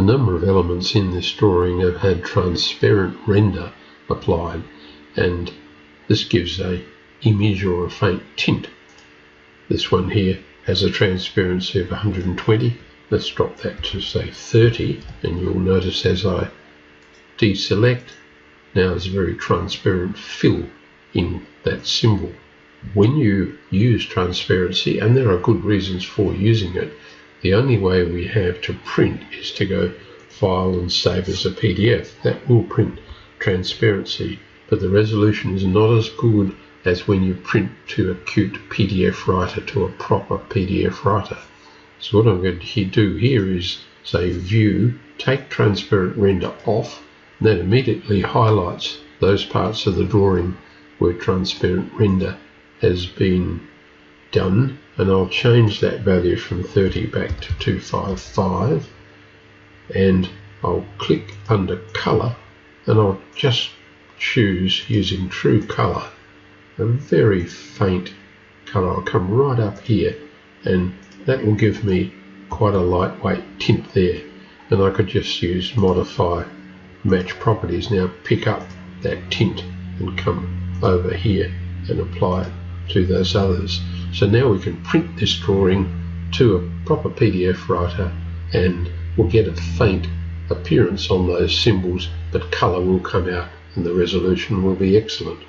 number of elements in this drawing have had transparent render applied, and this gives a image or a faint tint. This one here has a transparency of 120. Let's drop that to say 30, and you'll notice as I deselect, now there's a very transparent fill in that symbol. When you use transparency, and there are good reasons for using it, the only way we have to print is to go File and Save as a PDF. That will print transparency, but the resolution is not as good as when you print to a CutePDF writer, to a proper PDF writer. So what I'm going to do here is say View, take Transparent Render off, and that immediately highlights those parts of the drawing where transparent render has been done, and I'll change that value from 30 back to 255, and I'll click under Color, and I'll just choose, using True Color, a very faint colour. I'll come right up here, and that will give me quite a lightweight tint there, and I could just use Modify Match Properties, now pick up that tint and come over here and apply it to those others. So now we can print this drawing to a proper PDF writer, and we'll get a faint appearance on those symbols, but colour will come out and the resolution will be excellent.